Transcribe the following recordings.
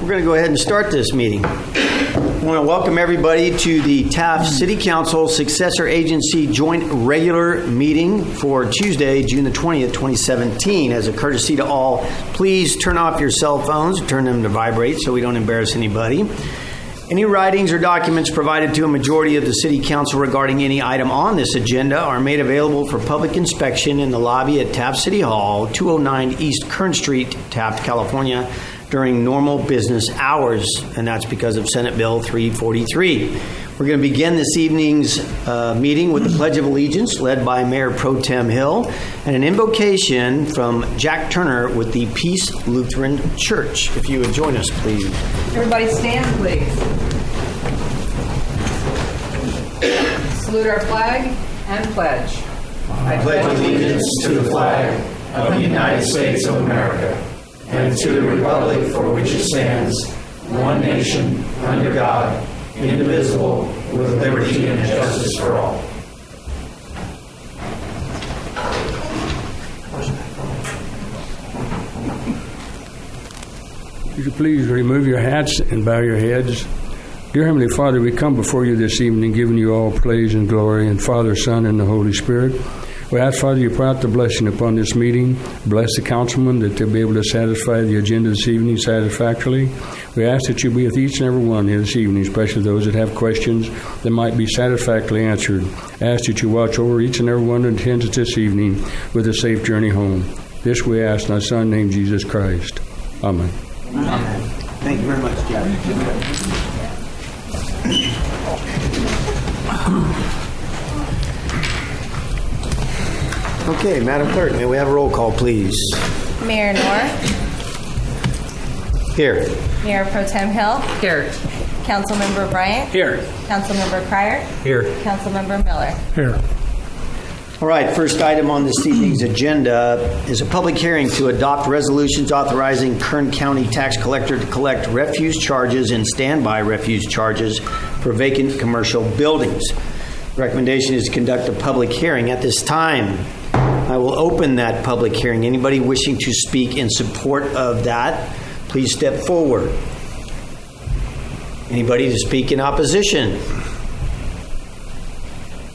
We're going to go ahead and start this meeting. I want to welcome everybody to the Taft City Council Successor Agency Joint Regular Meeting for Tuesday, June the 20th, 2017. As a courtesy to all, please turn off your cell phones, turn them to vibrate so we don't embarrass anybody. Any writings or documents provided to a majority of the City Council regarding any item on this agenda are made available for public inspection in the lobby at Taft City Hall, 209 East Kern Street, Taft, California, during normal business hours, and that's because of Senate Bill 343. We're going to begin this evening's meeting with the Pledge of Allegiance, led by Mayor Pro Tem Hill, and an invocation from Jack Turner with the Peace Lutheran Church. If you would join us, please. Everybody stand, please. Salute our flag and pledge. I pledge allegiance to the flag of the United States of America and to the republic for which it stands, one nation, under God, indivisible, with liberty and justice for all. Would you please remove your hats and bow your heads? Dear Heavenly Father, we come before you this evening giving you all praise and glory, and Father, Son, and the Holy Spirit. We ask, Father, you pour out the blessing upon this meeting. Bless the councilmen that they'll be able to satisfy the agenda this evening satisfactorily. We ask that you be with each and every one here this evening, especially those that have questions that might be satisfactorily answered. Ask that you watch over each and every one that attends us this evening with a safe journey home. This we ask in thy Son, named Jesus Christ. Amen. Amen. Thank you very much, Jack. Okay, Madam Clerk, may we have a roll call, please? Mayor Knorr. Here. Mayor Pro Tem Hill. Here. Councilmember Bryant. Here. Councilmember Cryer. Here. Councilmember Miller. Here. All right, first item on this evening's agenda is a public hearing to adopt resolutions authorizing Kern County Tax Collector to collect refuse charges and standby refuse charges for vacant commercial buildings. The recommendation is to conduct a public hearing. At this time, I will open that public hearing. Anybody wishing to speak in support of that, please step forward. Anybody to speak in opposition?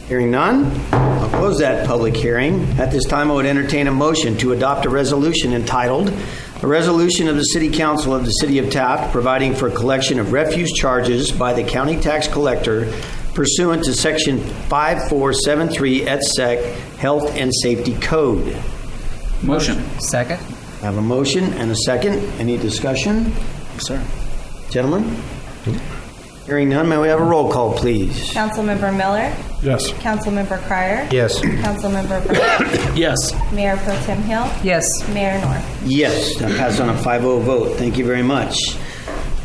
Hearing none, I'll close that public hearing. At this time, I would entertain a motion to adopt a resolution entitled, "A Resolution of the City Council of the City of Taft providing for collection of refuse charges by the County Tax Collector pursuant to Section 5473 et sec. Health and Safety Code." Motion. Second. I have a motion and a second. Any discussion? Sir. Gentlemen? Hearing none, may we have a roll call, please? Councilmember Miller. Yes. Councilmember Cryer. Yes. Councilmember Bryant. Yes. Mayor Pro Tem Hill. Yes. Mayor Knorr. Yes, that passed on a 5-0 vote. Thank you very much.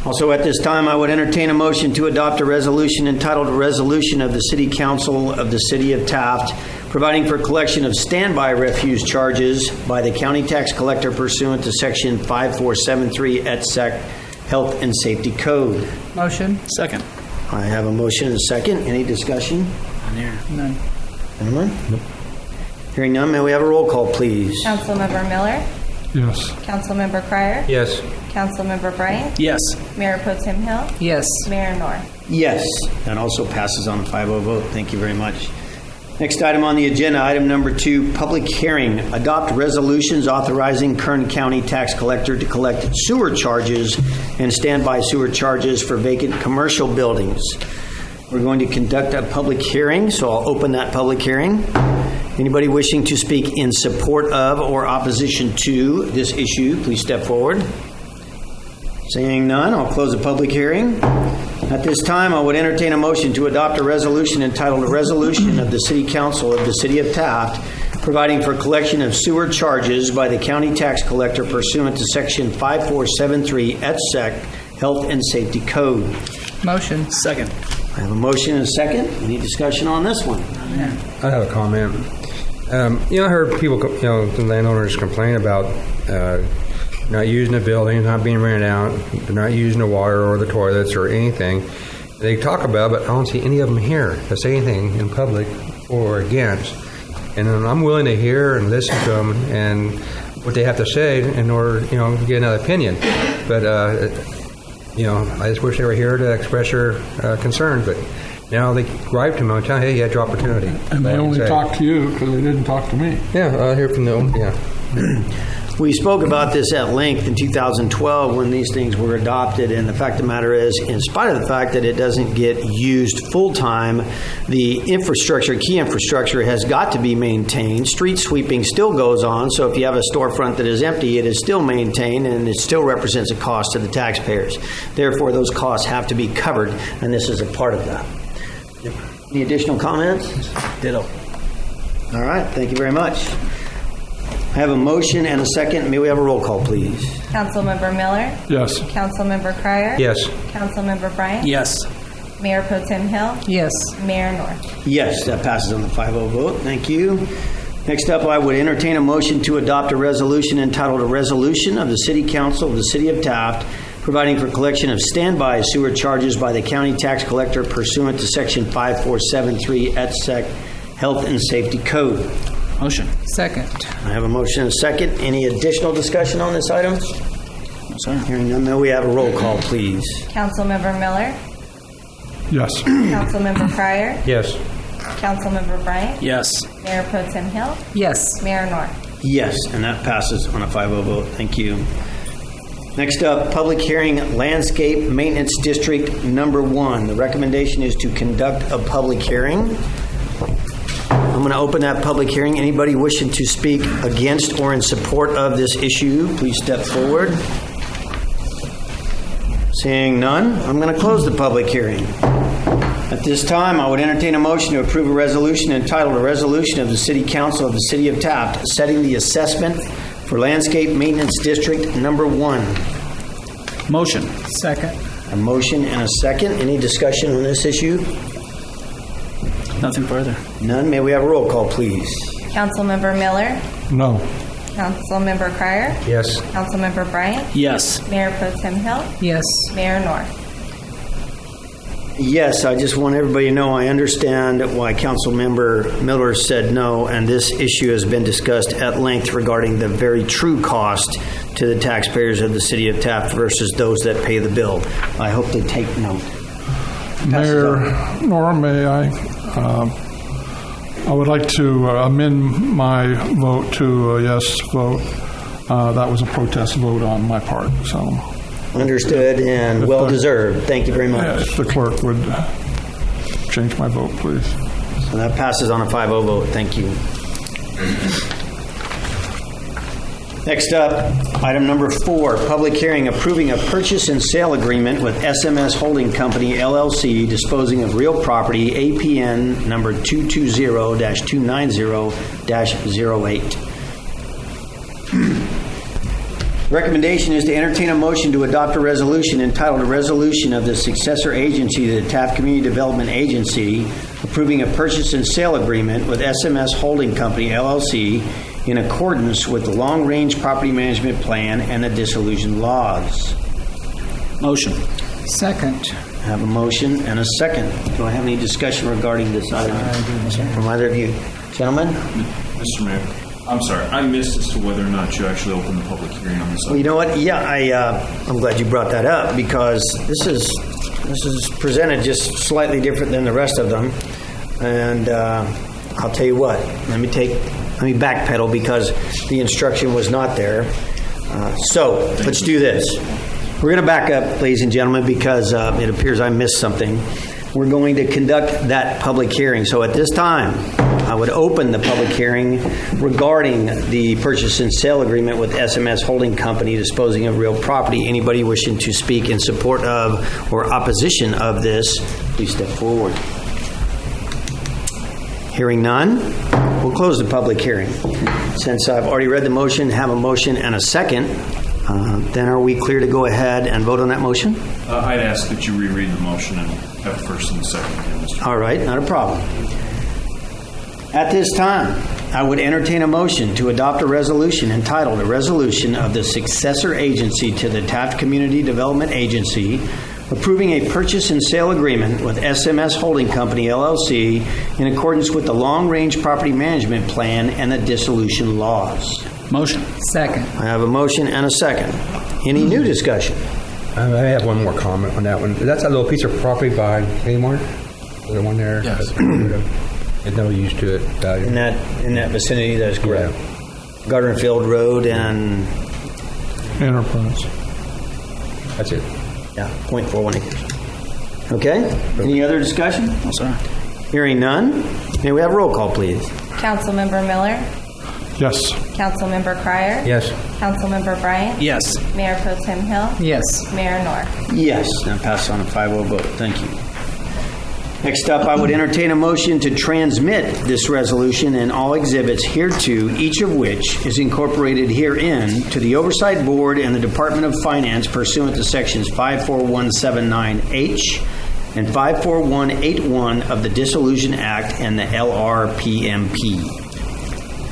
Also, at this time, I would entertain a motion to adopt a resolution entitled "A Resolution of the City Council of the City of Taft providing for collection of standby refuse charges by the County Tax Collector pursuant to Section 5473 et sec. Health and Safety Code." Motion. Second. I have a motion and a second. Any discussion? None. Gentlemen? Nope. Hearing none, may we have a roll call, please? Councilmember Miller. Yes. Councilmember Cryer. Yes. Councilmember Bryant. Yes. Mayor Pro Tem Hill. Yes. Mayor Knorr. Yes, that also passes on a 5-0 vote. Thank you very much. Next item on the agenda, item number 2, public hearing. Adopt resolutions authorizing Kern County Tax Collector to collect sewer charges and standby sewer charges for vacant commercial buildings. We're going to conduct a public hearing, so I'll open that public hearing. Anybody wishing to speak in support of or opposition to this issue, please step forward. Seeing none, I'll close the public hearing. At this time, I would entertain a motion to adopt a resolution entitled "A Resolution of the City Council of the City of Taft providing for collection of sewer charges by the County Tax Collector pursuant to Section 5473 et sec. Health and Safety Code." Motion. Second. I have a motion and a second. Any discussion on this one? I have a comment. I heard people, the landowners complain about not using the building, not being rented out, they're not using the water or the toilets or anything. They talk about it, but I don't see any of them here to say anything in public or against. And I'm willing to hear and listen to them and what they have to say in order, to get another opinion. But I just wish they were here to express their concerns, but now they gripe to me and tell, hey, you had your opportunity. And they Like I only say. talked to you because they didn't talk to me. Yeah, I hear from them. Yeah. We spoke about this at length in 2012 when these things were adopted, and the fact of the matter is, in spite of the fact that it doesn't get used full-time, the infrastructure, key infrastructure, has got to be maintained. Street sweeping still goes on, so if you have a storefront that is empty, it is still maintained, and it still represents a cost to the taxpayers. Therefore, those costs have to be covered, and this is a part of that. Any additional comments? Ditto. All right, thank you very much. I have a motion and a second. May we have a roll call, please? Councilmember Miller, Yes. Councilmember Cryer, Yes. Councilmember Bryant, Yes. Mayor Pro Tem Hill, Yes. Mayor North. Yes, that passes on the 5-0 vote. Thank you. Next up, I would entertain a motion to adopt a resolution entitled "A Resolution of the City Council of the City of Taft providing for collection of standby sewer charges by the county tax collector pursuant to Section 5473 ETSEC Health and Safety Code." Motion. Second. I have a motion and a second. Any additional discussion on this item? No, sir. Hearing none, may we have a roll call, please? Councilmember Miller, Yes. Councilmember Cryer, Yes. Councilmember Bryant, Yes. Mayor Pro Tem Hill, Yes. Mayor North. Yes, and that passes on a 5-0 vote. Thank you. Next up, public hearing, Landscape Maintenance District Number 1. The recommendation is to conduct a public hearing. I'm going to open that public hearing. Anybody wishing to speak against or in support of this issue, please step forward. Seeing none, I'm going to close the public hearing. At this time, I would entertain a motion to approve a resolution entitled "A Resolution of the City Council of the City of Taft Setting the Assessment for Landscape Maintenance District Number 1." Motion. Second. A motion and a second. Any discussion on this issue? Nothing further. None. May we have a roll call, please? Councilmember Miller, No. Councilmember Cryer, Yes. Councilmember Bryant, Yes. Mayor Pro Tem Hill, Yes. Mayor North. Yes, I just want everybody to know I understand why Councilmember Miller said no, and this issue has been discussed at length regarding the very true cost to the taxpayers of the city of Taft versus those that pay the bill. I hope they take note. Mayor Norm, may I would like to amend my vote to a yes vote. That was a protest vote on my part, so Understood and well-deserved. Thank you very much. if the clerk would change my vote, please. So that passes on a 5-0 vote. Thank you. Next up, item number 4, public hearing approving a purchase and sale agreement with SMS Holding Company, LLC, disposing of real property, APN number 220-290-08. Recommendation is to entertain a motion to adopt a resolution entitled "A Resolution of the Successor Agency to the Taft Community Development Agency approving a purchase and sale agreement with SMS Holding Company, LLC, in accordance with the Long-Range Property Management Plan and the dissolution laws." Motion. Second. I have a motion and a second. Do I have any discussion regarding this item from either of you? Gentlemen? Mr. Mayor, I'm sorry, I missed as to whether or not you actually opened the public hearing on this. Well, you know what? Yeah, I'm glad you brought that up because this is presented just slightly different than the rest of them, and I'll tell you what. Let me backpedal because the instruction was not there. So let's do this. We're going to back up, ladies and gentlemen, because it appears I missed something. We're going to conduct that public hearing. So at this time, I would open the public hearing regarding the purchase and sale agreement with SMS Holding Company disposing of real property. Anybody wishing to speak in support of or opposition of this, please step forward. Hearing none, we'll close the public hearing. Since I've already read the motion, have a motion and a second, then are we clear to go ahead and vote on that motion? I'd ask that you reread the motion and have the first and the second again, Mr. All right, not a problem. At this time, I would entertain a motion to adopt a resolution entitled "A Resolution of the Successor Agency to the Taft Community Development Agency approving a purchase and sale agreement with SMS Holding Company, LLC, in accordance with the Long-Range Property Management Plan and the dissolution laws." Motion. Second. I have a motion and a second. Any new discussion? I have one more comment on that one. That's a little piece of property by Kmart? The one there? Yes. There's no use to it. Value. In that vicinity, that is correct. Gardnerfield Road and, Enterprise. That's it. yeah, 0.41 acres. Okay, any other discussion? No, sir. Hearing none, may we have a roll call, please? Councilmember Miller, Yes. Councilmember Cryer, Yes. Councilmember Bryant, Yes. Mayor Pro Tem Hill, Yes. Mayor North. Yes, now pass on a 5-0 vote. Thank you. Next up, I would entertain a motion to transmit this resolution and all exhibits hereto, each of which is incorporated herein, to the Oversight Board and the Department of Finance pursuant to Sections 54179H and 54181 of the Dissolution Act and the LRPMP.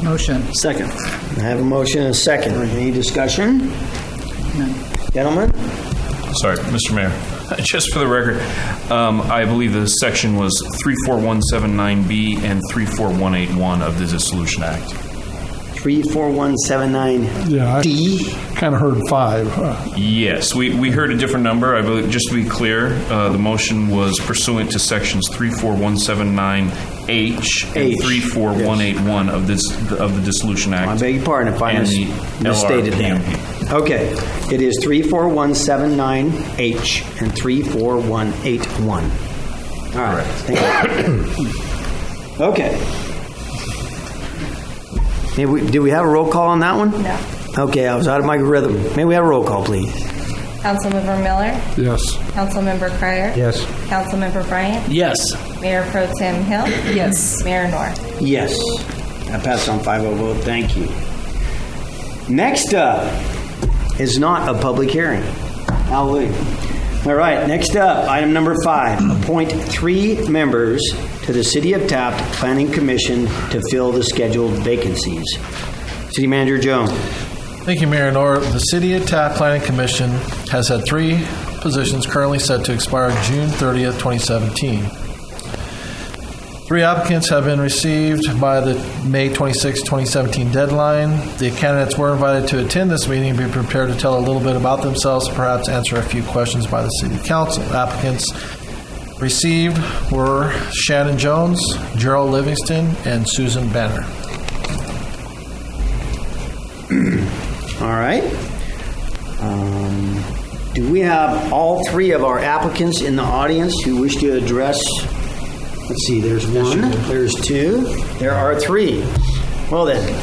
Motion. Second. I have a motion and a second. Any discussion? Gentlemen? Sorry, Mr. Mayor. Just for the record, I believe the section was 34179B and 34181 of the Dissolution Act. 34179D. Yeah, I kind of heard 5. Yes, we heard a different number. I believe, just to be clear, the motion was pursuant to sections 34179H and 34181 of the Dissolution Act. I beg your pardon if I and the misstated that. LRPMP. Okay, it is 34179H and 34181. All right. Thank you. Okay. Do we have a roll call on that one? No. Okay, I was out of my rhythm. May we have a roll call, please? Councilmember Miller, Yes. Councilmember Cryer, Yes. Councilmember Bryant, Yes. Mayor Pro Tem Hill, Yes. Mayor North. Yes. I passed on 5-0 vote. Thank you. Next up is not a public hearing. Hallelujah. All right, next up, item number 5, appoint 3 members to the City of Taft Planning Commission to fill the scheduled vacancies. City Manager Jones. Thank you, Mayor Nor. The City of Taft Planning Commission has had 3 positions currently set to expire June 30th, 2017. 3 applicants have been received by the May 26, 2017 deadline. The candidates were invited to attend this meeting and be prepared to tell a little bit about themselves, perhaps answer a few questions by the City Council. Applicants received were Shannon Jones, Gerald Livingston, and Susan Banner. All right. Do we have all 3 of our applicants in the audience who wish to address? Let's see, there's 1, there's 2, there are 3. Well then,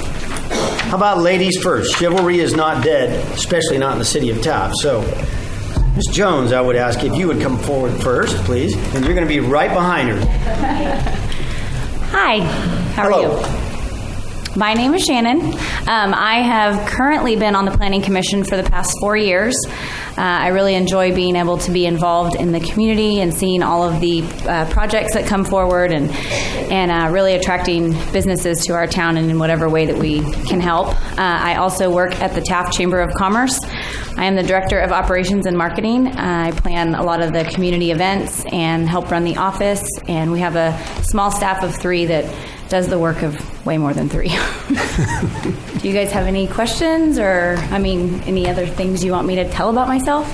how about ladies first? Chivalry is not dead, especially not in the City of Taft. So, Ms. Jones, I would ask if you would come forward first, please, and you're going to be right behind her. Hi, how Hello. are you? My name is Shannon. I have currently been on the Planning Commission for the past 4 years. I really enjoy being able to be involved in the community and seeing all of the projects that come forward and really attracting businesses to our town in whatever way that we can help. I also work at the Taft Chamber of Commerce. I am the Director of Operations and Marketing. I plan a lot of the community events and help run the office, and we have a small staff of 3 that does the work of way more than 3. Do you guys have any questions or, any other things you want me to tell about myself?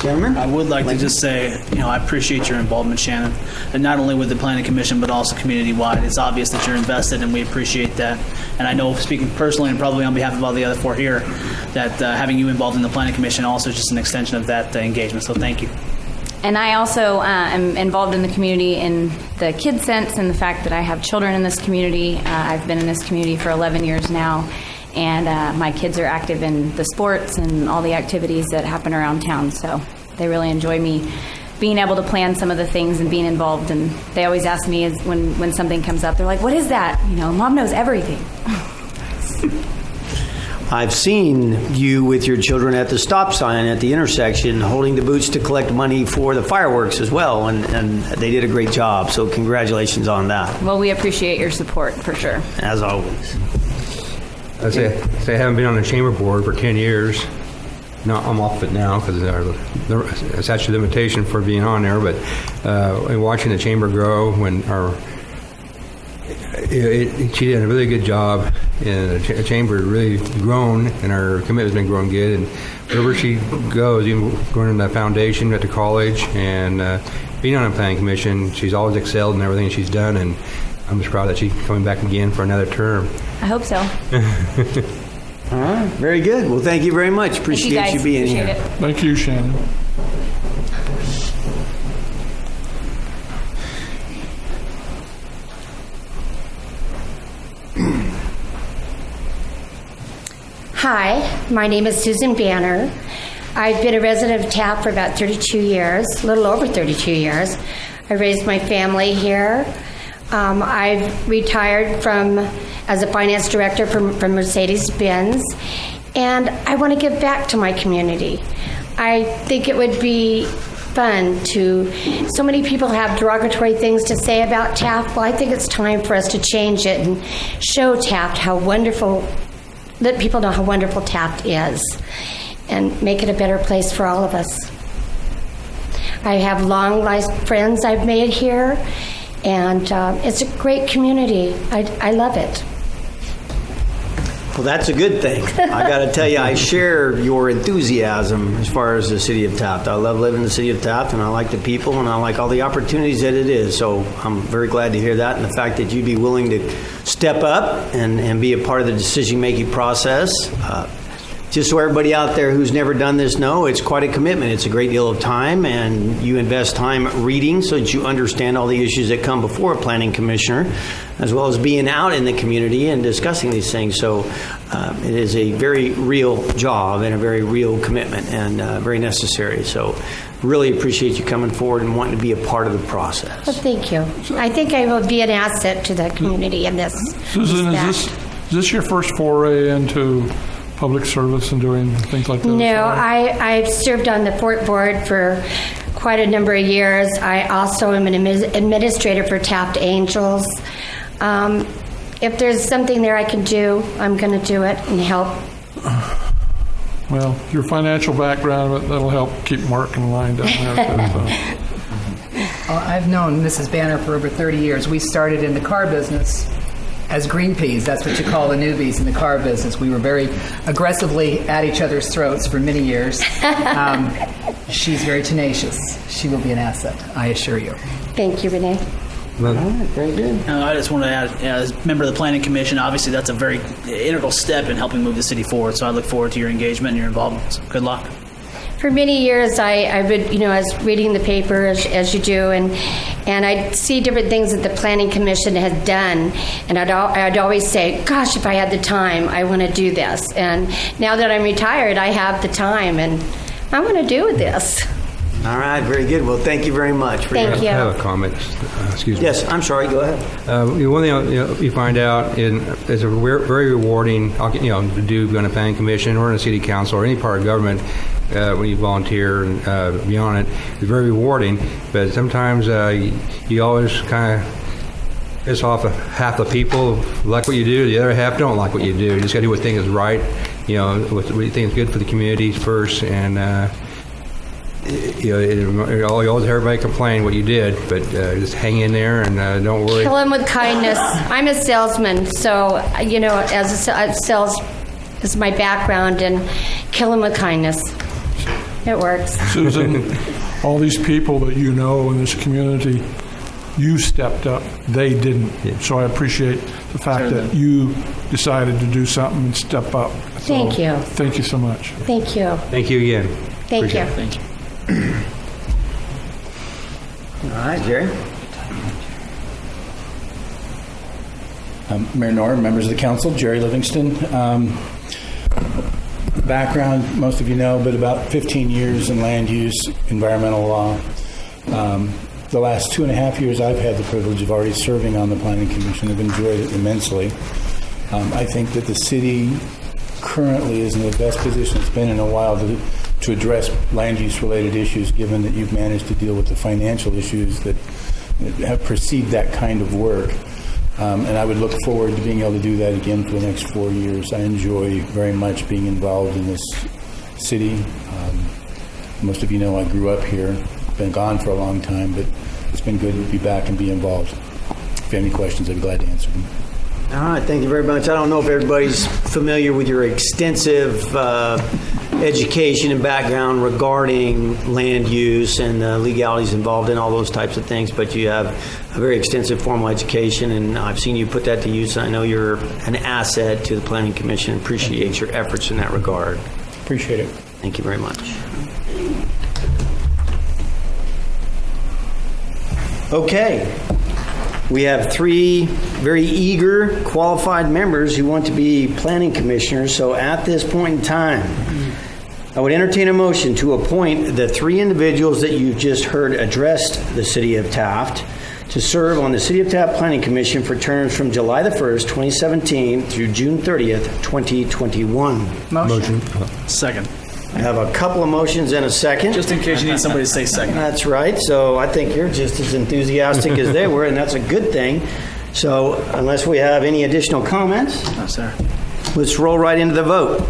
Gentlemen? I would like to just say, I appreciate your involvement, Shannon, and not only with the Planning Commission, but also community-wide. It's obvious that you're invested, and we appreciate that. And I know, speaking personally and probably on behalf of all the other 4 here, that having you involved in the Planning Commission also is just an extension of that engagement. So thank you. And I also am involved in the community in the kid sense and the fact that I have children in this community. I've been in this community for 11 years now, and my kids are active in the sports and all the activities that happen around town. So they really enjoy me being able to plan some of the things and being involved. And they always ask me when something comes up, they're like, "What is that?" Mom knows everything. I've seen you with your children at the stop sign at the intersection holding the boots to collect money for the fireworks as well, and they did a great job, so congratulations on that, Well, we appreciate your support for sure. as always. I say I haven't been on the chamber board for 10 years. No, I'm off it now because it's actually a limitation for being on there. But watching the chamber grow, She did a really good job, and the chamber has really grown, and our commitment's been growing good. And wherever she goes, even going in the foundation at the college and being on the planning commission, she's always excelled in everything she's done, and I'm just proud that she's coming back again for another term. I hope so. All right, very good. Well, thank you very much. Appreciate Thank you, guys. being Appreciate here. it. Thank you, Shannon. Hi, my name is Susan Banner. I've been a resident of Taft for about 32 years, a little over 32 years. I raised my family here. I've retired as a finance director from Mercedes-Benz, and I want to give back to my community. I think it would be fun so many people have derogatory things to say about Taft. Well, I think it's time for us to change it and show Taft let people know how wonderful Taft is and make it a better place for all of us. I have long life friends I've made here, and it's a great community. I love it. Well, that's a good thing. I got to tell you, I share your enthusiasm as far as the city of Taft. I love living in the city of Taft, and I like the people, and I like all the opportunities that it is. So I'm very glad to hear that, and the fact that you'd be willing to step up and be a part of the decision-making process. Just so everybody out there who's never done this know, it's quite a commitment. It's a great deal of time, and you invest time reading so that you understand all the issues that come before a planning commissioner, as well as being out in the community and discussing these things. So it is a very real job and a very real commitment, and very necessary. So really appreciate you coming forward and wanting to be a part of the process. Well, thank you. I think I will be an asset to the community in this. Susan, is this your first foray into public service and doing things like this? No, I've served on the Fort Board for quite a number of years. I also am an administrator for Taft Angels. If there's something there I can do, I'm going to do it and help. Well, your financial background, that'll help keep Mark in line down there. I've known Mrs. Banner for over 30 years. We started in the car business as green peas. That's what you call the newbies in the car business. We were very aggressively at each other's throats for many years. She's very tenacious. She will be an asset, I assure you. Thank you, Renee. All right, very good. I just want to add, as a member of the Planning Commission, obviously that's a very integral step in helping move the city forward. So I look forward to your engagement and your involvement. So good luck. For many years, I would, I was reading the paper as you do, and I'd see different things that the Planning Commission had done, and I'd always say, gosh, if I had the time, I want to do this. And now that I'm retired, I have the time, and I want to do this. All right, very good. Well, thank you very much. Thank you. I have a comment. Excuse me. Yes, I'm sorry. Go ahead. One thing you find out is a very rewarding, to do on a planning commission or in a city council or any part of government. When you volunteer and be on it, it's very rewarding. But sometimes you always kind of piss off half the people who like what you do. The other half don't like what you do. You just got to do what you think is right. What you think is good for the community first, and you always hear everybody complain what you did, but just hang in there and don't worry. Kill them with kindness. I'm a salesman, so as a sales is my background, and kill them with kindness. It works. Susan, all these people that you know in this community, you stepped up. They didn't. Yeah. So I appreciate the fact that you decided to do something and step up. Thank you. Thank you so much. Thank you. Thank you again. Thank you. Thank you. All right, Jerry. Mayor Nor, members of the council, Jerry Livingston. Background, most of you know, but about 15 years in land use, environmental law. The last 2.5 years I've had the privilege of already serving on the Planning Commission. I've enjoyed it immensely. I think that the city currently is in the best position it's been in a while to address land use related issues, given that you've managed to deal with the financial issues that have preceded that kind of work. And I would look forward to being able to do that again for the next 4 years. I enjoy very much being involved in this city. Most of you know I grew up here, been gone for a long time, but it's been good to be back and be involved. you have any questions, I'd be glad to answer them. All right, thank you very much. I don't know if everybody's familiar with your extensive education and background regarding land use and the legalities involved in all those types of things, but you have a very extensive formal education, and I've seen you put that to use. I know you're an asset to the Planning Commission. Appreciate your efforts in that regard. Appreciate it. Thank you very much. Okay. We have 3 very eager, qualified members who want to be planning commissioners. So at this point in time, I would entertain a motion to appoint the 3 individuals that you just heard addressed the City of Taft to serve on the City of Taft Planning Commission for terms from July the 1st, 2017 through June 30th, 2021. Motion. Second. I have a couple of motions and a second. Just in case you need somebody to say second. That's right. So I think you're just as enthusiastic as they were, and that's a good thing. So unless we have any additional comments, No, sir. let's roll right into the vote.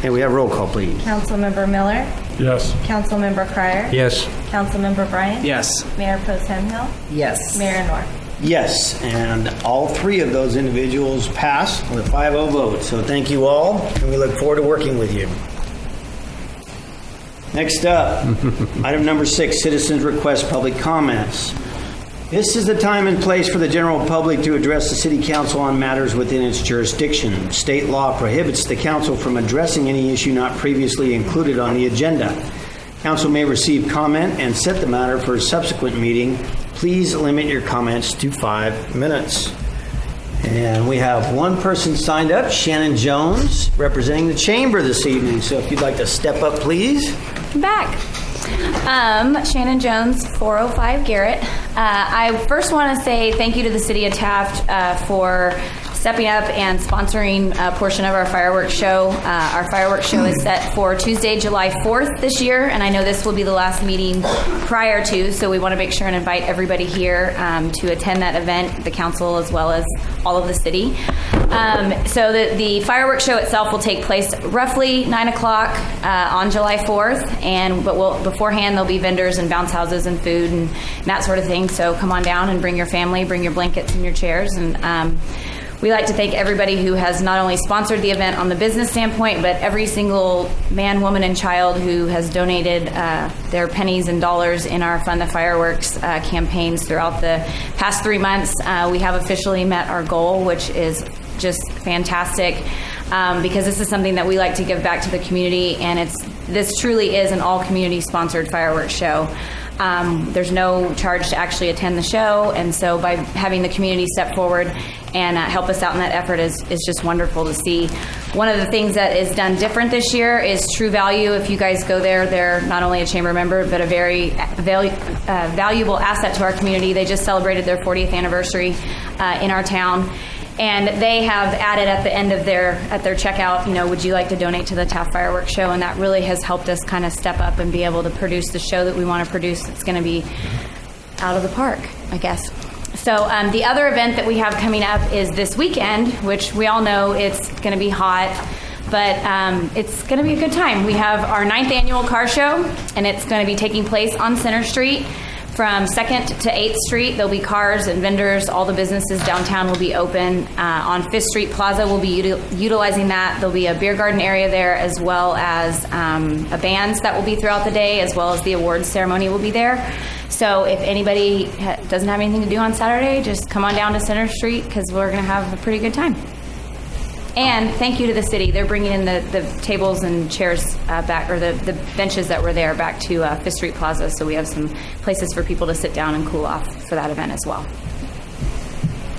And we have roll call, please. Councilmember Miller, Yes. Councilmember Cryer, Yes. Councilmember Bryant, Yes. Mayor Pro Tem Hill, Yes. Mayor North. Yes, and all 3 of those individuals passed with a 5-0 vote. So thank you all, and we look forward to working with you. Next up, item number 6, citizens request public comments. This is the time and place for the general public to address the City Council on matters within its jurisdiction. State law prohibits the council from addressing any issue not previously included on the agenda. Council may receive comment and set the matter for a subsequent meeting. Please limit your comments to 5 minutes. And we have one person signed up, Shannon Jones, representing the chamber this evening. So if you'd like to step up, please. Back. Shannon Jones, 405 Garrett. I first want to say thank you to the City of Taft for stepping up and sponsoring a portion of our fireworks show. Our fireworks show is set for Tuesday, July 4th this year, and I know this will be the last meeting prior to, so we want to make sure and invite everybody here to attend that event, the council as well as all of the city. So the fireworks show itself will take place roughly 9 o'clock on July 4th, but beforehand there'll be vendors and bounce houses and food and that sort of thing. So come on down and bring your family, bring your blankets and your chairs. And we like to thank everybody who has not only sponsored the event on the business standpoint, but every single man, woman, and child who has donated their pennies and dollars in our Fund the Fireworks campaigns throughout the past 3 months. We have officially met our goal, which is just fantastic because this is something that we like to give back to the community, and this truly is an all-community sponsored fireworks show. There's no charge to actually attend the show, and so by having the community step forward and help us out in that effort is just wonderful to see. One of the things that is done different this year is True Value. If you guys go there, they're not only a chamber member, but a very valuable asset to our community. They just celebrated their 40th anniversary in our town. And they have added at the end of their checkout, would you like to donate to the Taft Fireworks Show? And that really has helped us kind of step up and be able to produce the show that we want to produce. It's going to be out of the park, I guess. So the other event that we have coming up is this weekend, which we all know it's going to be hot, but it's going to be a good time. We have our 9th annual car show, and it's going to be taking place on Center Street. From 2nd to 8th Street, there'll be cars and vendors. All the businesses downtown will be open. On 5th Street Plaza, we'll be utilizing that. There'll be a beer garden area there, as well as a bands that will be throughout the day, as well as the awards ceremony will be there. So if anybody doesn't have anything to do on Saturday, just come on down to Center Street because we're going to have a pretty good time. And thank you to the city. They're bringing in the tables and chairs back, or the benches that were there back to 5th Street Plaza. So we have some places for people to sit down and cool off for that event as well.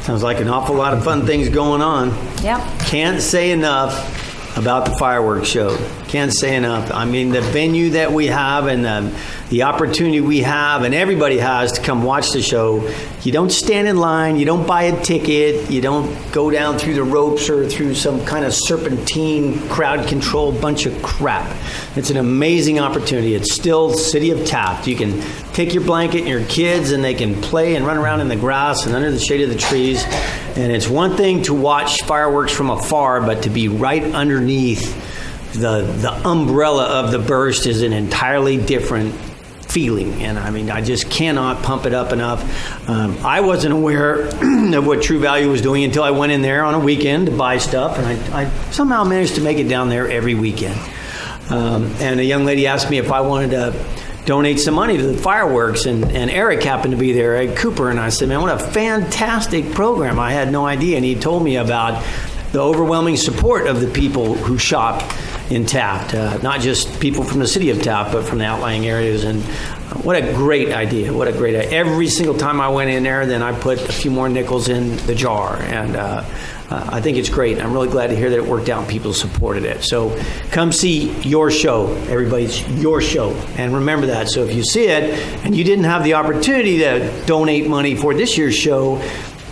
Sounds like an awful lot of fun things going on. Yep. Can't say enough about the fireworks show. Can't say enough. I mean, the venue that we have and the opportunity we have and everybody has to come watch the show. You don't stand in line. You don't buy a ticket. You don't go down through the ropes or through some kind of serpentine, crowd-controlled bunch of crap. It's an amazing opportunity. It's still City of Taft. You can take your blanket and your kids, and they can play and run around in the grass and under the shade of the trees. And it's one thing to watch fireworks from afar, but to be right underneath the umbrella of the burst is an entirely different feeling. And I mean, I just cannot pump it up enough. I wasn't aware of what True Value was doing until I went in there on a weekend to buy stuff, and I somehow managed to make it down there every weekend. And a young lady asked me if I wanted to donate some money to the fireworks, and Eric happened to be there, Eric Cooper, and I said, man, what a fantastic program. I had no idea, and he told me about the overwhelming support of the people who shop in Taft, not just people from the city of Taft, but from the outlying areas. And what a great idea. What a great idea. Every single time I went in there, then I put a few more nickels in the jar. And I think it's great. I'm really glad to hear that it worked out and people supported it. So come see your show, everybody. It's your show. And remember that. So if you see it and you didn't have the opportunity to donate money for this year's show,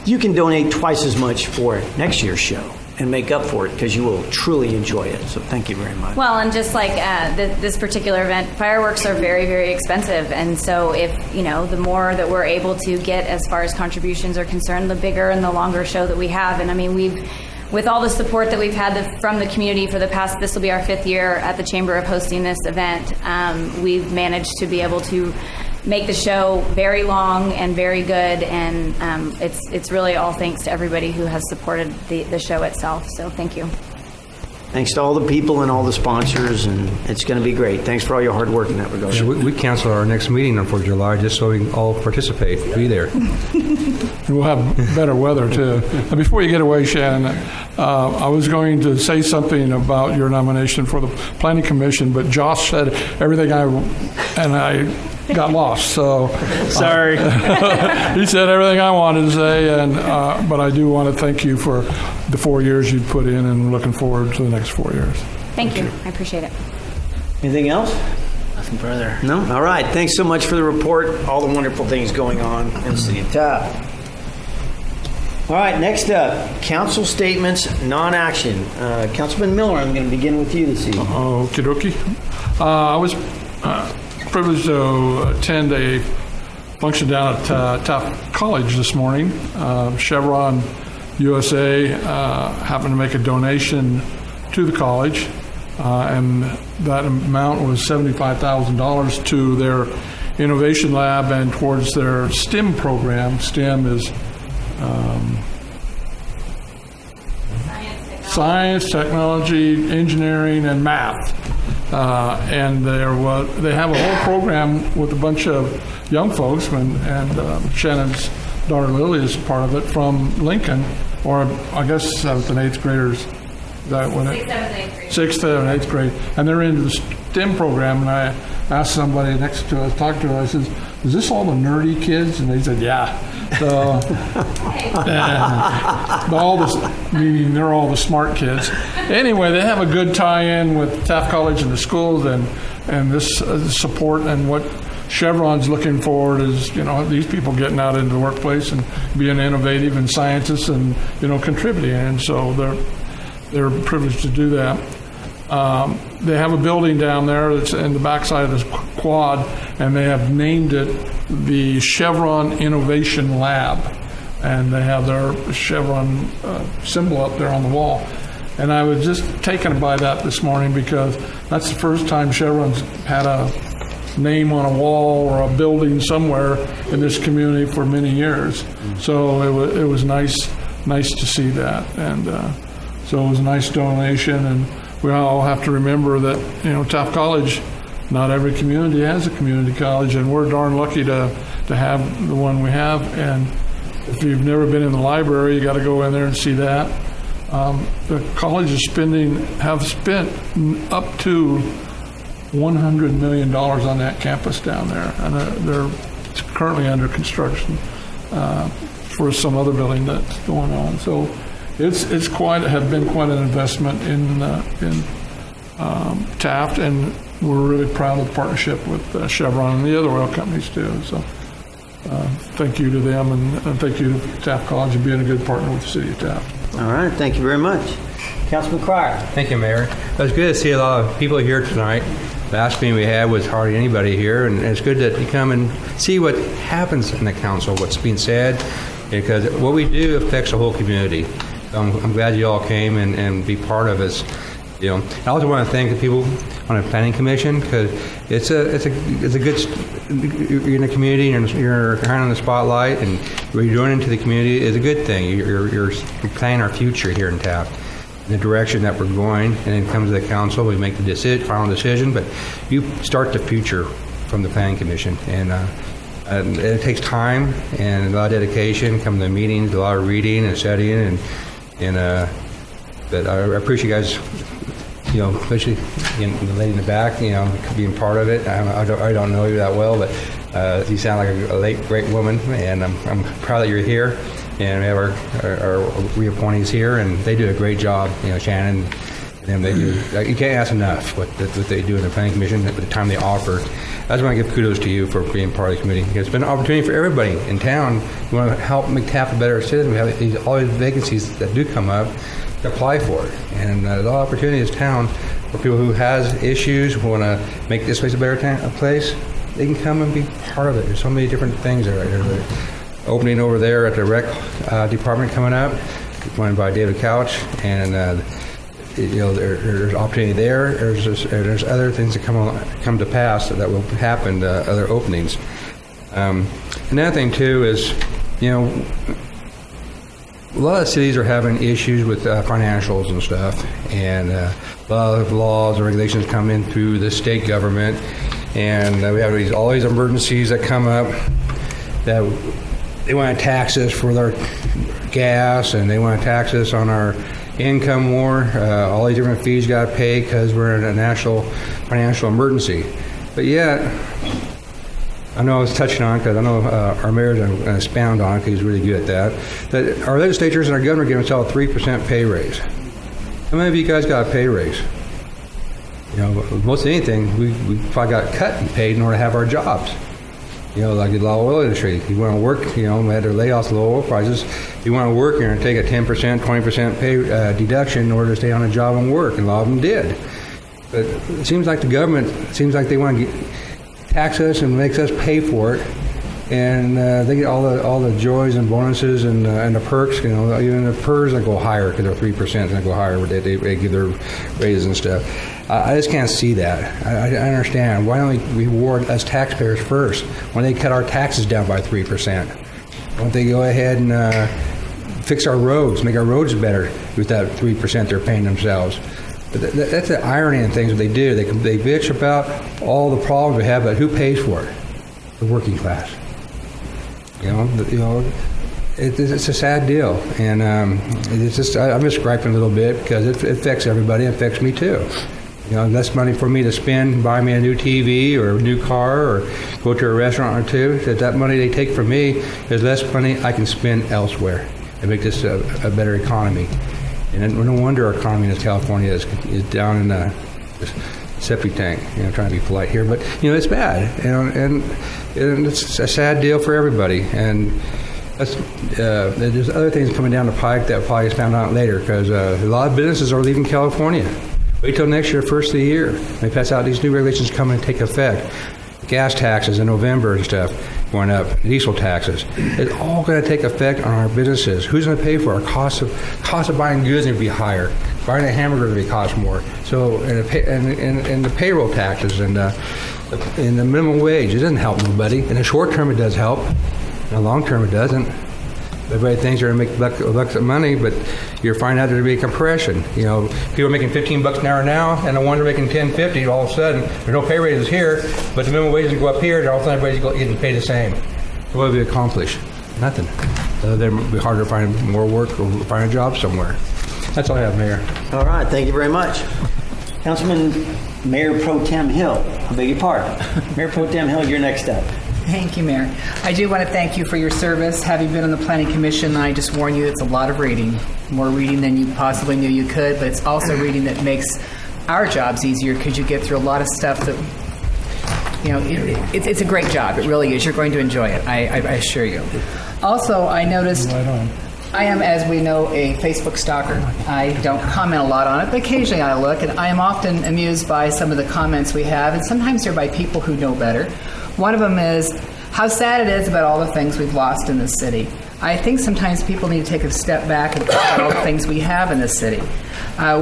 you can donate twice as much for next year's show and make up for it, because you will truly enjoy it. So thank you very much. Well, and just like this particular event, fireworks are very, very expensive. And so if, the more that we're able to get as far as contributions are concerned, the bigger and the longer show that we have. And I mean, with all the support that we've had from the community for the past, this will be our 5th year at the Chamber of hosting this event, we've managed to be able to make the show very long and very good, and it's really all thanks to everybody who has supported the show itself. So thank you. Thanks to all the people and all the sponsors, and it's going to be great. Thanks for all your hard work in that regard. Yeah, we canceled our next meeting for July just so we can all participate, be there. We'll have better weather, too. And before you get away, Shannon, I was going to say something about your nomination for the Planning Commission, but Josh said everything I got lost. So sorry. He said everything I wanted to say, and but I do want to thank you for the 4 years you put in, and looking forward to the next 4 years. Thank you. I appreciate it. Anything else? Nothing further. No? All right. Thanks so much for the report. All the wonderful things going on in the city of Taft. All right. Next up, council statements, non-action. Councilman Miller, I'm going to begin with you this evening. Okie dokie. I was privileged to attend a function down at Taft College this morning. Chevron USA happened to make a donation to the college, and that amount was $75,000 to their innovation lab and towards their STEM program. STEM is science, technology, engineering, and math. And they have a whole program with a bunch of young folks, and Shannon's daughter Lily is part of it, from Lincoln, or I guess 7th and 8th graders. Is that what it? 6th and 8th grade. And they're into the STEM program, and I asked somebody next to us, talked to her, I said, is this all the nerdy kids? And they said, yeah. So, meaning they're all the smart kids. Anyway, they have a good tie-in with Taft College and the schools, and this support, and what Chevron's looking forward is, these people getting out into the workplace and being innovative and scientists and, contributing. And so they're privileged to do that. They have a building down there that's in the backside of this quad, and they have named it the Chevron Innovation Lab. And they have their Chevron symbol up there on the wall. And I was just taken by that this morning, because that's the first time Chevron's had a name on a wall or a building somewhere in this community for many years. So it was nice to see that. And so it was a nice donation, and we all have to remember that, Taft College, not every community has a community college, and we're darn lucky to have the one we have. And if you've never been in the library, you got to go in there and see that. The college have spent up to $100 million on that campus down there, and they're currently under construction for some other building that's going on. So it's have been quite an investment in Taft, and we're really proud of the partnership with Chevron and the other oil companies too. So thank you to them, and thank you to Taft College and being a good partner with the city of Taft. All right, thank you very much. Councilman Cryer. Thank you, Mayor. It was good to see a lot of people here tonight. The last meeting we had was hardly anybody here, and it's good that you come and see what happens in the council, what's being said, because what we do affects the whole community. I'm glad you all came and be part of us. You know, I also want to thank the people on the planning commission because it's a good. You're in the community and you're kind of in the spotlight, and what you're doing into the community is a good thing. You're planning our future here in Taft, the direction that we're going, and then comes to the council. We make the final decision, but you start the future from the planning commission, and it takes time and a lot of dedication. Come to the meetings, a lot of reading and studying, but I appreciate you guys. You know, especially the lady in the back, you know, being part of it. I don't know you that well, but you sound like a great woman, and I'm proud that you're here. And we have our reappointees here, and they do a great job. You know, Shannon, and they do. You can't ask enough what they do in the planning commission at the time they offer. I just want to give kudos to you for being part of the committee. It's been an opportunity for everybody in town. You want to help make Taft a better citizen. We have all these vacancies that do come up. Apply for it, and there's a lot of opportunities in town for people who has issues, who want to make this place a better place. They can come and be part of it. There's so many different things there. There's an opening over there at the rec department coming up, run by David Couch, and you know there's opportunity there. There's other things that come to pass that will happen. Other openings. Another thing too is, you know. A lot of cities are having issues with financials and stuff, and a lot of laws and regulations come in through the state government, and we have all these emergencies that come up that they want to tax us for their gas, and they want to tax us on our income more. All these different fees you got to pay because we're in a national financial emergency. But yet, I know I was touching on because I know our mayor's going to expound on it because he's really good at that our legislatures and our governor give themselves a 3% pay raise. How many of you guys got a pay raise? You know, most of anything, we probably got cut and paid in order to have our jobs. You know, like the oil industry. You want to work, you know, we had their layoffs, low oil prices. If you want to work, you're going to take a 10%, 20% pay deduction in order to stay on a job and work, and a lot of them did. But it seems like the government, they want to tax us and makes us pay for it, and they get all the joys and bonuses and the perks. You know, even the PERS that go higher because they're 3% and go higher. They give their raises and stuff. I just can't see that. I understand. Why don't we reward us taxpayers first when they cut our taxes down by 3%? Why don't they go ahead and fix our roads, make our roads better with that 3% they're paying themselves? But that's the irony in things that they do. They bitch about all the problems we have, but who pays for it? The working class. You know, it's a sad deal, and it's just I'm just griping a little bit because it affects everybody. It affects me too. You know, less money for me to spend, buy me a new TV or a new car or go to a restaurant or two. That money they take from me is less money I can spend elsewhere and make this a better economy. And no wonder our economy in California is down in the septic tank. You know, trying to be polite here, but you know it's bad. You know, and it's a sad deal for everybody. And there's other things coming down the pike that probably is found out later because a lot of businesses are leaving California. Wait till next year, first of the year. They pass out these new regulations come and take effect. Gas taxes in November and stuff going up, diesel taxes. It's all going to take effect on our businesses. Who's going to pay for our cost of buying goods going to be higher? Buying a hamburger going to cost more. So and the payroll taxes and the minimum wage, it doesn't help nobody. In the short term, it does help. In the long term, it doesn't. Everybody thinks they're going to make bucks of money, but you're finding out there'll be a compression. You know, people are making $15 an hour now, and the ones are making $10.50. All of a sudden, there's no pay raises here, but the minimum wages go up here, and all of a sudden everybody's getting paid the same. So what have we accomplished? Nothing. It'll be harder to find more work or find a job somewhere. That's all I have, Mayor. All right, thank you very much. Councilman Mayor Pro Tem Hill, I beg your pardon. Mayor Pro Tem Hill, you're next up. Thank you, Mayor. I do want to thank you for your service. Having been on the Planning Commission, I just warn you, it's a lot of reading. More reading than you possibly knew you could, but it's also reading that makes our jobs easier because you get through a lot of stuff that, you know, it's a great job. It really is. You're going to enjoy it, I assure you. Also, I noticed I am, as we know, a Facebook stalker. I don't comment a lot on it, but occasionally I look, and I am often amused by some of the comments we have, and sometimes they're by people who know better. One of them is how sad it is about all the things we've lost in this city. I think sometimes people need to take a step back and think about all the things we have in this city.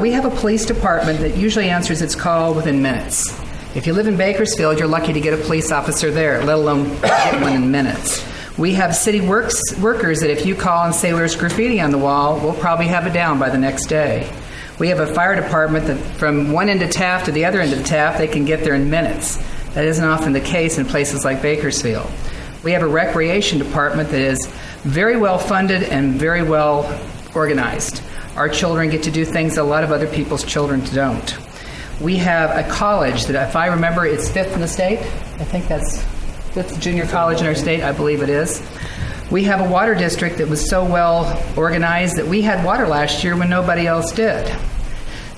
We have a police department that usually answers its call within minutes. If you live in Bakersfield, you're lucky to get a police officer there, let alone get one in minutes. We have city workers that if you call and say there's graffiti on the wall, we'll probably have it down by the next day. We have a fire department that from one end of Taft to the other end of Taft, they can get there in minutes. That isn't often the case in places like Bakersfield. We have a recreation department that is very well funded and very well organized. Our children get to do things that a lot of other people's children don't. We have a college that, if I remember, it's 5th in the state. I think that's 5th junior college in our state, I believe it is. We have a water district that was so well organized that we had water last year when nobody else did.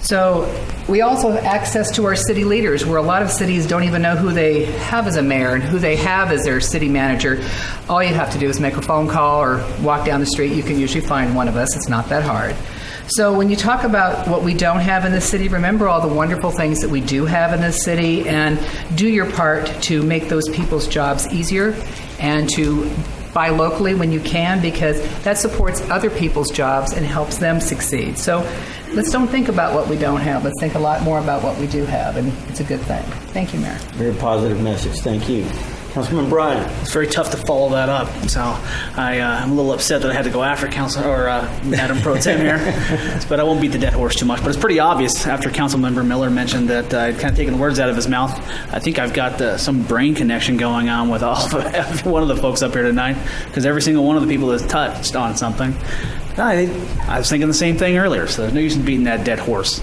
So we also have access to our city leaders, where a lot of cities don't even know who they have as a mayor and who they have as their city manager. All you have to do is make a phone call or walk down the street. You can usually find one of us. It's not that hard. So when you talk about what we don't have in this city, remember all the wonderful things that we do have in this city, and do your part to make those people's jobs easier and to buy locally when you can, because that supports other people's jobs and helps them succeed. So let's don't think about what we don't have. Let's think a lot more about what we do have, and it's a good thing. Thank you, Mayor. Very positive message. Thank you. Councilman Bryan. It's very tough to follow that up, so I'm a little upset that I had to go after Madam Pro Tem here, but I won't beat the dead horse too much. But it's pretty obvious after Councilmember Miller mentioned that I'd kind of taken the words out of his mouth. I think I've got some brain connection going on with every one of the folks up here tonight, because every single one of the people has touched on something. I was thinking the same thing earlier, so there's no use in beating that dead horse.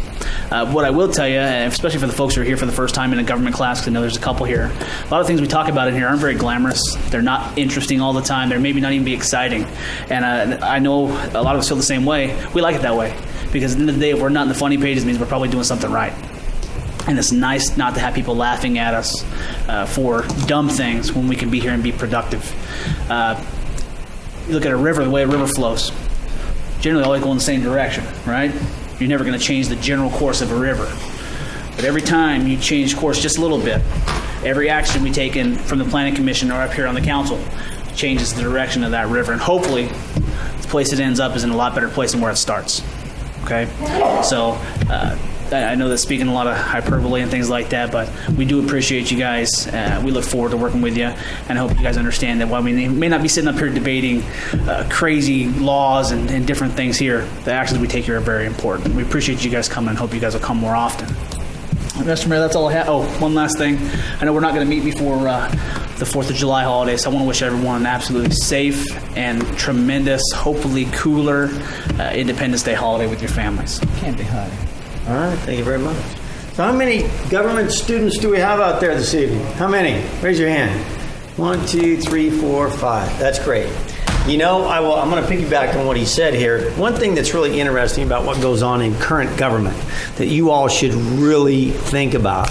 What I will tell you, especially for the folks who are here for the first time in a government class, because I know there's a couple here, a lot of things we talk about in here aren't very glamorous. They're not interesting all the time. They're maybe not even be exciting. And I know a lot of us feel the same way. We like it that way, because at the end of the day, if we're not in the funny pages, it means we're probably doing something right. And it's nice not to have people laughing at us for dumb things when we can be here and be productive. You look at a river, the way a river flows. Generally, all they go in the same direction, right? You're never going to change the general course of a river. But every time you change course just a little bit, every action we take in from the Planning Commission or up here on the council changes the direction of that river. And hopefully, the place it ends up is in a lot better place than where it starts. Okay? So, I know that's speaking a lot of hyperbole and things like that, but we do appreciate you guys. We look forward to working with you, and I hope you guys understand that while we may not be sitting up here debating crazy laws and different things here, the actions we take here are very important. We appreciate you guys coming and hope you guys will come more often. Mr. Mayor, that's all I have. Oh, one last thing. I know we're not going to meet before the 4th of July holiday, so I want to wish everyone an absolutely safe and tremendous, hopefully cooler Independence Day holiday with your families. Can't be hot. All right, thank you very much. So how many government students do we have out there this evening? How many? Raise your hand. 1, 2, 3, 4, 5. That's great. You know, I'm going to piggyback on what he said here. One thing that's really interesting about what goes on in current government that you all should really think about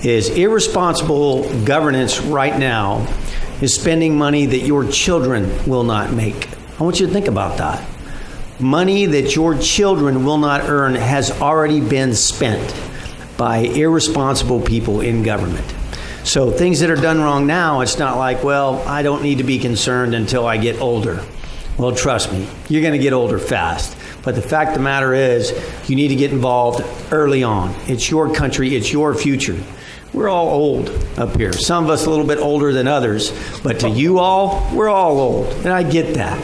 is irresponsible governance right now is spending money that your children will not make. I want you to think about that. Money that your children will not earn has already been spent by irresponsible people in government. So things that are done wrong now, it's not like, well, I don't need to be concerned until I get older. Well, trust me, you're going to get older fast. But the fact of the matter is, you need to get involved early on. It's your country, it's your future. We're all old up here. Some of us a little bit older than others, but to you all, we're all old, and I get that.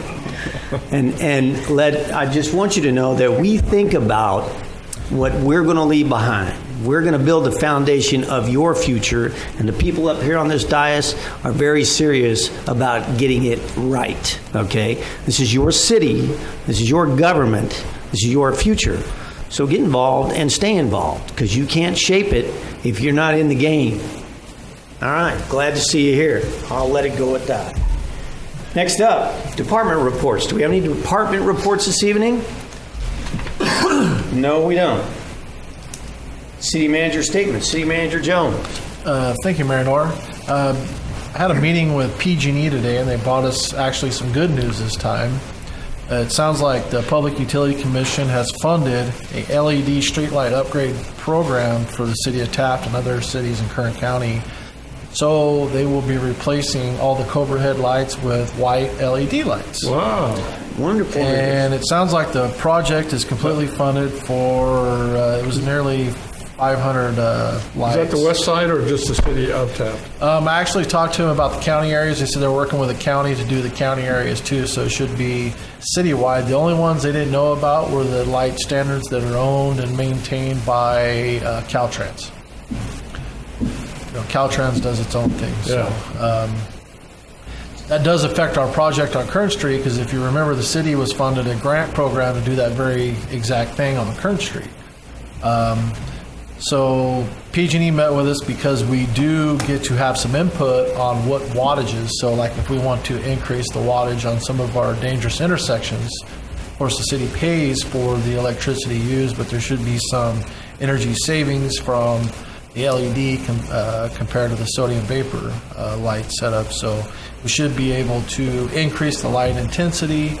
I just want you to know that we think about what we're going to leave behind. We're going to build the foundation of your future, and the people up here on this dais are very serious about getting it right, okay? This is your city. This is your government. This is your future. So get involved and stay involved, because you can't shape it if you're not in the game. All right, glad to see you here. I'll let it go at that. Next up, department reports. Do we have any department reports this evening? No, we don't. City manager statement. City Manager Jones. Thank you, Mayor Nor. I had a meeting with PG&E today, and they brought us actually some good news this time. It sounds like the Public Utility Commission has funded a LED streetlight upgrade program for the city of Taft and other cities in Kern County. So they will be replacing all the Cobra head lights with white LED lights. Wow. Wonderful. And it sounds like the project is completely funded for, it was nearly 500 lights. Is that the west side or just the city of Taft? I actually talked to them about the county areas. They said they're working with the county to do the county areas too, so it should be citywide. The only ones they didn't know about were the light standards that are owned and maintained by Caltrans. Caltrans does its own thing. So, that does affect our project on Kern Street, because if you remember, the city was funded a grant program to do that very exact thing on Kern Street. So PG&E met with us because we do get to have some input on what wattages. So like if we want to increase the wattage on some of our dangerous intersections, of course the city pays for the electricity used, but there should be some energy savings from the LED compared to the sodium vapor light setup. So we should be able to increase the light intensity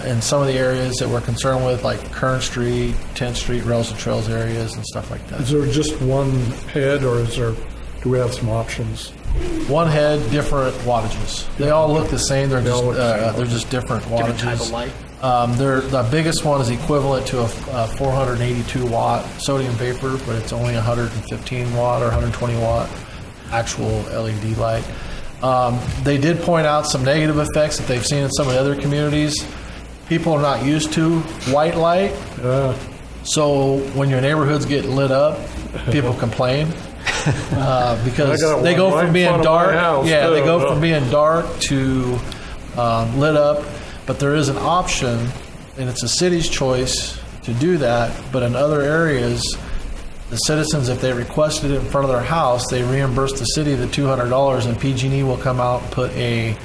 in some of the areas that we're concerned with, like Kern Street, 10th Street, Rails and Trails areas and stuff like that. Is there just one head, or do we have some options? One head, different wattages. They all look the same. They're just different wattages. Different type of light. The biggest one is equivalent to a 482 watt sodium vapor, but it's only 115 watt or 120 watt actual LED light. They did point out some negative effects that they've seen in some of the other communities. People are not used to white light, so when your neighborhoods get lit up, people complain because they go from being dark. They go from being dark to lit up. But there is an option, and it's a city's choice to do that. But in other areas, the citizens, if they requested it in front of their house, they reimburse the city the $200, and PG&E will come out and put a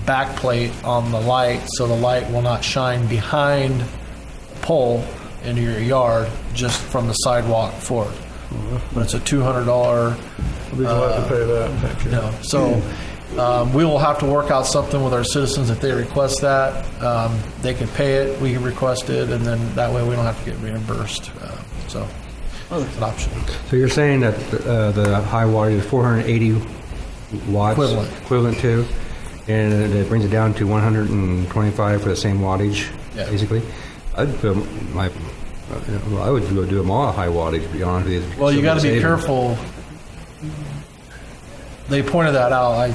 backplate on the light, so the light will not shine behind the pole into your yard, just from the sidewalk forward. But it's a $200. I'll be glad to pay that. Thank you. So we will have to work out something with our citizens if they request that. They can pay it, we can request it, and then that way we don't have to get reimbursed. So it's an option. So you're saying that the high wattage is 480 watts equivalent to, and it brings it down to 125 for the same wattage, basically. I would go do them all high wattage, to be honest with you. Well, you got to be careful. They pointed that out.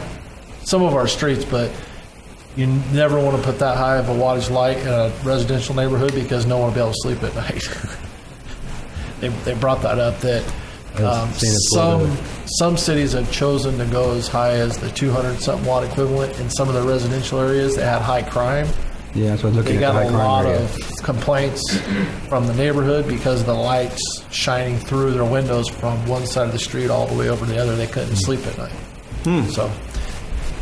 Some of our streets, but you never want to put that high of a wattage light in a residential neighborhood because no one will be able to sleep at night. They brought that up that some cities have chosen to go as high as the 200-something watt equivalent. In some of the residential areas that had high crime. Yeah, so looking they at got the high a crime lot area. of complaints from the neighborhood because of the lights shining through their windows from one side of the street all the way over to the other. They couldn't sleep at night. So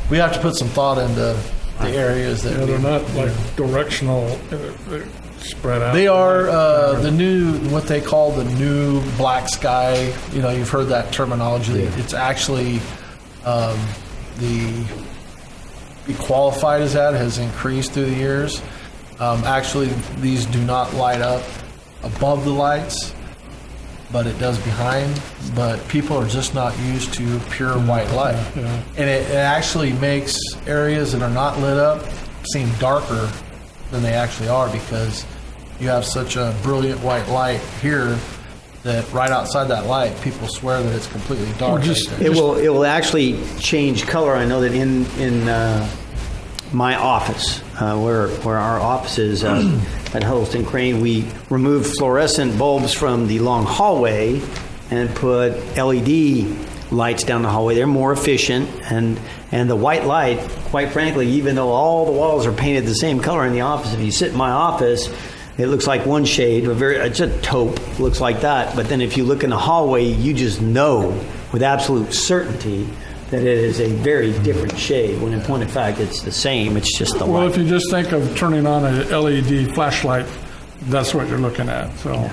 we have to put some thought into the areas that they're not like directional, they're spread out. They are the new, what they call the new black sky. You've heard that terminology. Yeah. It's actually the qualified as that has increased through the years. Actually, these do not light up above the lights, but it does behind. But people are just not used to pure white light. Yeah. And it actually makes areas that are not lit up seem darker than they actually are, because you have such a brilliant white light here that right outside that light, people swear that it's completely dark. It will actually change color. I know that in my office, where our office is at Huddleston Crane, we removed fluorescent bulbs from the long hallway and put LED lights down the hallway. They're more efficient, and the white light, quite frankly, even though all the walls are painted the same color in the office, if you sit in my office, it looks like one shade, it's a taupe, looks like that. But then if you look in the hallway, you just know with absolute certainty that it is a very different shade, when in point of fact, it's the same. It's just the light. Well, if you just think of turning on a LED flashlight, that's what you're looking at. So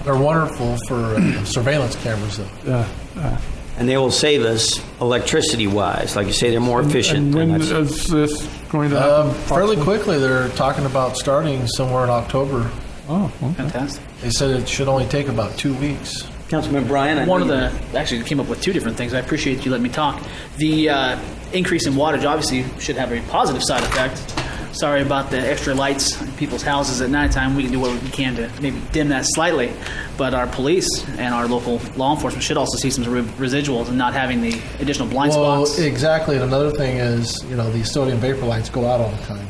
they're wonderful for surveillance cameras, though. Yeah. And they will save us electricity-wise. Like you say, they're more efficient. And when is this going to happen? Fairly quickly. They're talking about starting somewhere in October. Oh, okay. Fantastic. They said it should only take about 2 weeks. Councilman Bryan. I One know of the, actually came up with two different things. I appreciate you letting me talk. The increase in wattage obviously should have a positive side effect. Sorry about the extra lights in people's houses at nighttime. We can do what we can to maybe dim that slightly. But our police and our local law enforcement should also see some residuals and not having the additional blind spots. Well, exactly. And another thing is, these sodium vapor lights go out all the time.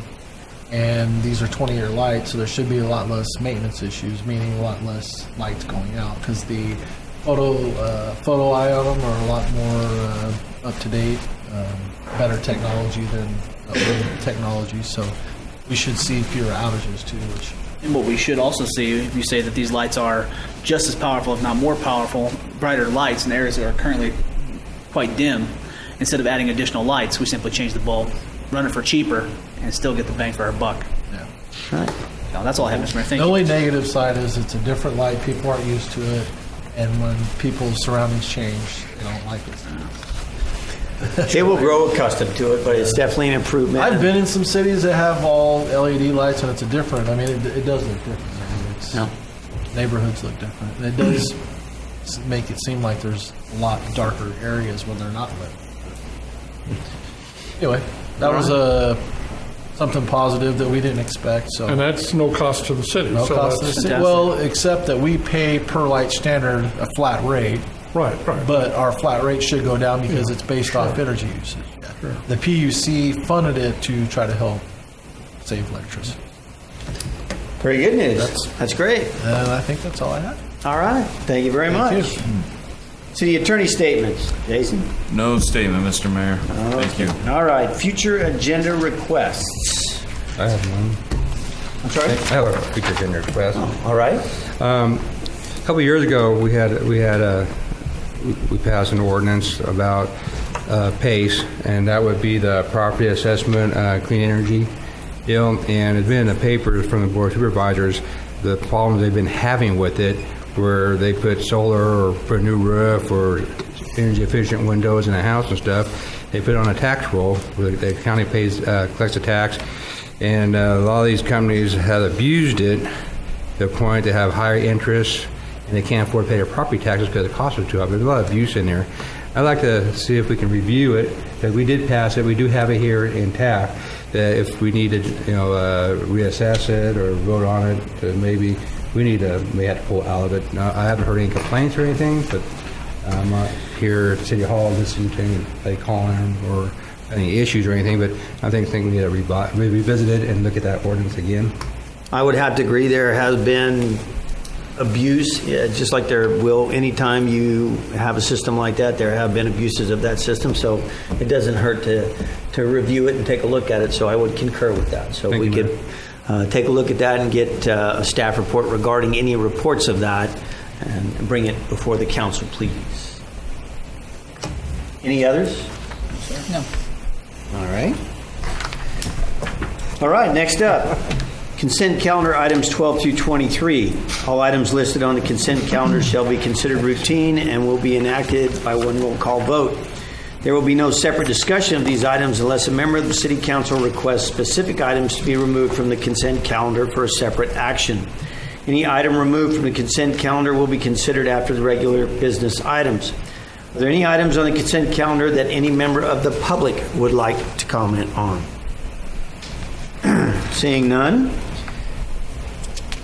And these are 20-year lights, so there should be a lot less maintenance issues, meaning a lot less lights going out, because the photo eye on them are a lot more up-to-date, better technology than older technology, so we should see fewer outages too. And what we should also see, if you say that these lights are just as powerful, if not more powerful, brighter lights in areas that are currently quite dim, instead of adding additional lights, we simply change the bulb, run it for cheaper, and still get the bang for our buck. Yeah. Right. No, that's all I have, Mr. Mayor. Thank The you. only negative side is it's a different light. People aren't used to it, and when people's surroundings change, they don't like it. They will grow accustomed to it, but it's definitely an improvement. I've been in some cities that have all LED lights, and it's a different. I mean, it does look different. I mean, it's, neighborhoods look different. It does make it seem like there's a lot darker areas when they're not lit. Anyway, that was something positive that we didn't expect. So, And that's no cost to the city. no so cost to the that's- city. Well, except that we pay per light standard a flat rate. Right. But our flat rate should go down because it's based off energy usage. The PUC funded it to try to help save electricity. Very good news. That's great. And I think that's all I have. All right. Thank you very much. City Attorney statements. Jason? No statement, Mr. Mayor. Thank you. All right. Future agenda requests. I have one. I'm sorry? I have a future agenda request. All right. A couple of years ago, we passed an ordinance about PACE, and that would be the Property Assessment Clean Energy deal. And it's been in the papers from the Board of Supervisors, the problems they've been having with it, where they put solar or put a new roof or energy efficient windows in a house and stuff. They put it on a tax roll where the county collects a tax. And a lot of these companies have abused it to the point they have higher interest, and they can't afford to pay their property taxes because the costs are too high. There's a lot of abuse in there. I'd like to see if we can review it, because we did pass it. We do have it here in Taft, that if we need to, reassess it or vote on it, maybe we may have to pull out of it. Now, I haven't heard any complaints or anything, but I'm not here at City Hall listening to anybody calling or any issues or anything, but I think we need to revisit it and look at that ordinance again. I would have to agree there has been abuse, just like there will anytime you have a system like that. There have been abuses of that system, so it doesn't hurt to review it and take a look at it. So I would concur with that. So we could take a look at that and get a staff report regarding any reports of that and bring it before the council, please. Any others? No. All right. All right, next up. Consent calendar items 12 through 23. All items listed on the consent calendar shall be considered routine and will be enacted by one roll call vote. There will be no separate discussion of these items unless a member of the City Council requests specific items to be removed from the consent calendar for a separate action. Any item removed from the consent calendar will be considered after the regular business items. Are there any items on the consent calendar that any member of the public would like to comment on? Seeing none.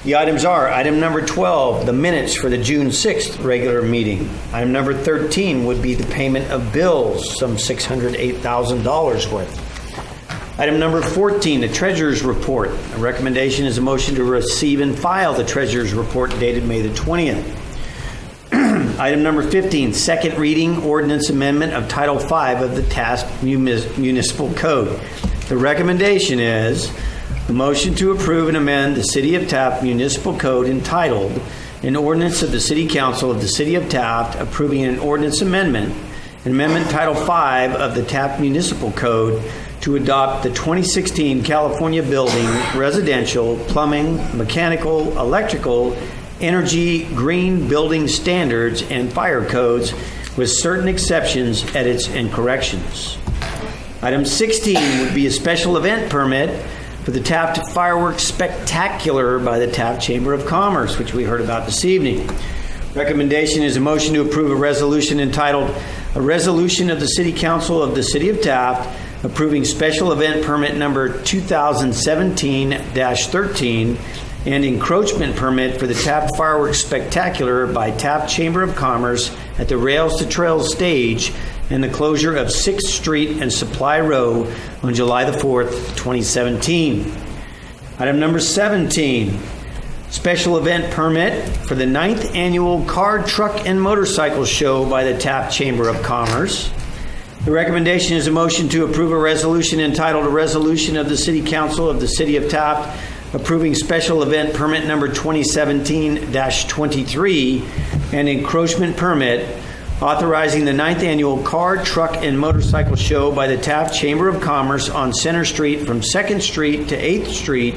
The items are item number 12, the minutes for the June 6th regular meeting. Item number 13 would be the payment of bills, some $608,000 worth. Item number 14, the treasurer's report. A recommendation is a motion to receive and file the treasurer's report dated May the 20th. Item number 15, second reading ordinance amendment of Title V of the Taft Municipal Code. The recommendation is a motion to approve and amend the City of Taft Municipal Code entitled An Ordinance of the City Council of the City of Taft approving an ordinance amendment, an amendment Title V of the Taft Municipal Code to adopt the 2016 California Building, Residential, Plumbing, Mechanical, Electrical, Energy, Green Building Standards, and Fire Codes with certain exceptions, edits, and corrections. Item 16 would be a special event permit for the Taft Fireworks Spectacular by the Taft Chamber of Commerce, which we heard about this evening. Recommendation is a motion to approve a resolution entitled, "A Resolution of the City Council of the City of Taft approving special event permit number 2017-13 and encroachment permit for the Taft Fireworks Spectacular by Taft Chamber of Commerce at the Rails to Trails stage and the closure of 6th Street and Supply Row on July the 4th, 2017. Item number 17, special event permit for the 9th Annual Car, Truck, and Motorcycle Show by the Taft Chamber of Commerce. The recommendation is a motion to approve a resolution entitled, "A Resolution of the City Council of the City of Taft approving special event permit number 2017-23 and encroachment permit authorizing the 9th Annual Car, Truck, and Motorcycle Show by the Taft Chamber of Commerce on Center Street from 2nd Street to 8th Street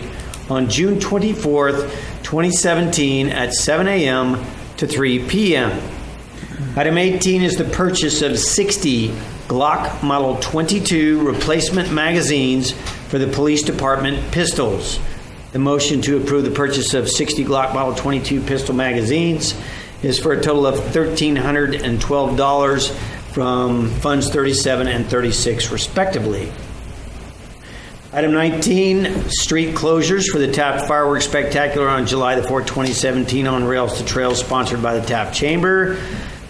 on June 24th, 2017 at 7 a.m. to 3 p.m. Item 18 is the purchase of 60 Glock Model 22 replacement magazines for the Police Department pistols. The motion to approve the purchase of 60 Glock Model 22 pistol magazines is for a total of $1,312 from Funds 37 and 36, respectively. Item 19, street closures for the Taft Fireworks Spectacular on July the 4th, 2017 on Rails to Trails, sponsored by the Taft Chamber.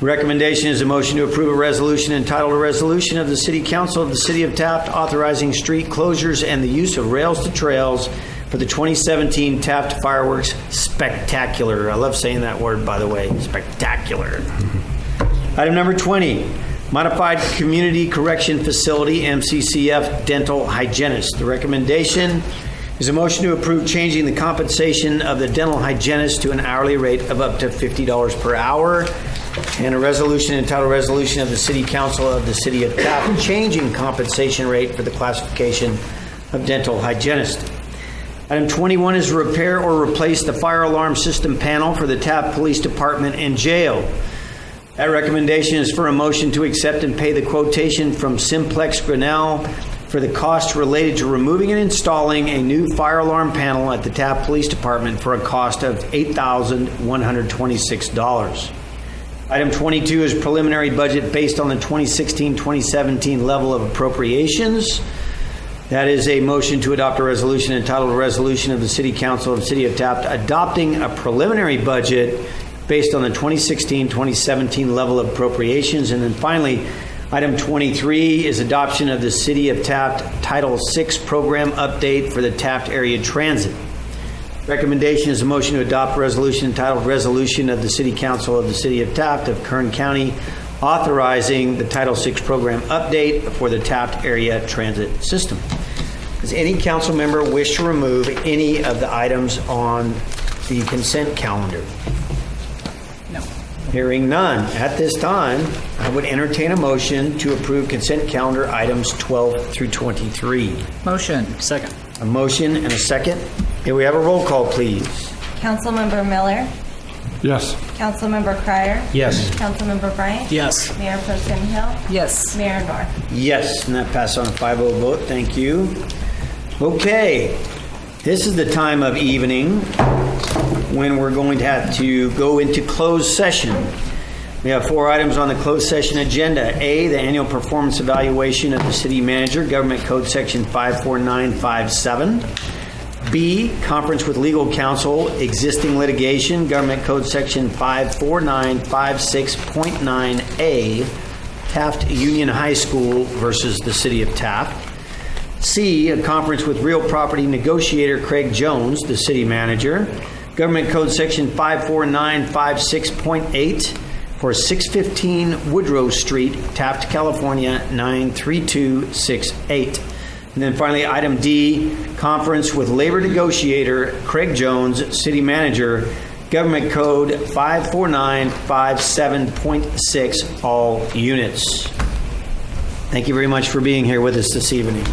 The recommendation is a motion to approve a resolution entitled, "A Resolution of the City Council of the City of Taft authorizing street closures and the use of Rails to Trails for the 2017 Taft Fireworks Spectacular." I love saying that word, by the way, spectacular. Item number 20, Modified Community Correction Facility, MCCF Dental Hygienist. The recommendation is a motion to approve changing the compensation of the dental hygienist to an hourly rate of up to $50 per hour, and a resolution entitled, "Resolution of the City Council of the City of Taft changing compensation rate for the classification of dental hygienist." Item 21 is repair or replace the fire alarm system panel for the Taft Police Department and Jail. That recommendation is for a motion to accept and pay the quotation from Simplex Grinnell for the cost related to removing and installing a new fire alarm panel at the Taft Police Department for a cost of $8,126. Item 22 is preliminary budget based on the 2016-2017 level of appropriations. That is a motion to adopt a resolution entitled, "A Resolution of the City Council of the City of Taft adopting a preliminary budget based on the 2016-2017 level of appropriations." And then finally, item 23 is adoption of the City of Taft Title VI program update for the Taft Area Transit. Recommendation is a motion to adopt a resolution entitled, "Resolution of the City Council of the City of Taft of Kern County authorizing the Title VI program update for the Taft Area Transit System." Does any council member wish to remove any of the items on the consent calendar? No. Hearing none. At this time, I would entertain a motion to approve consent calendar items 12 through 23. Motion. Second. A motion and a second. May we have a roll call, please? Councilmember Miller, Yes. Councilmember Cryer, Yes. Councilmember Bryant, Yes. Mayor Pro Tem Hill, Yes. Mayor North. Yes, and that passed on a 5-0 vote. Thank you. Okay, this is the time of evening when we're going to have to go into closed session. We have 4 items on the closed session agenda. A, the annual performance evaluation of the city manager, Government Code Section 54957. B, conference with legal counsel, existing litigation, Government Code Section 54956.9A, Taft Union High School versus the City of Taft. C, a conference with real property negotiator Craig Jones, the city manager, Government Code Section 54956.8 for 615 Woodrow Street, Taft, California 93268. And then finally, item D, conference with labor negotiator Craig Jones, city manager, Government Code 54957.6, all units. Thank you very much for being here with us this evening.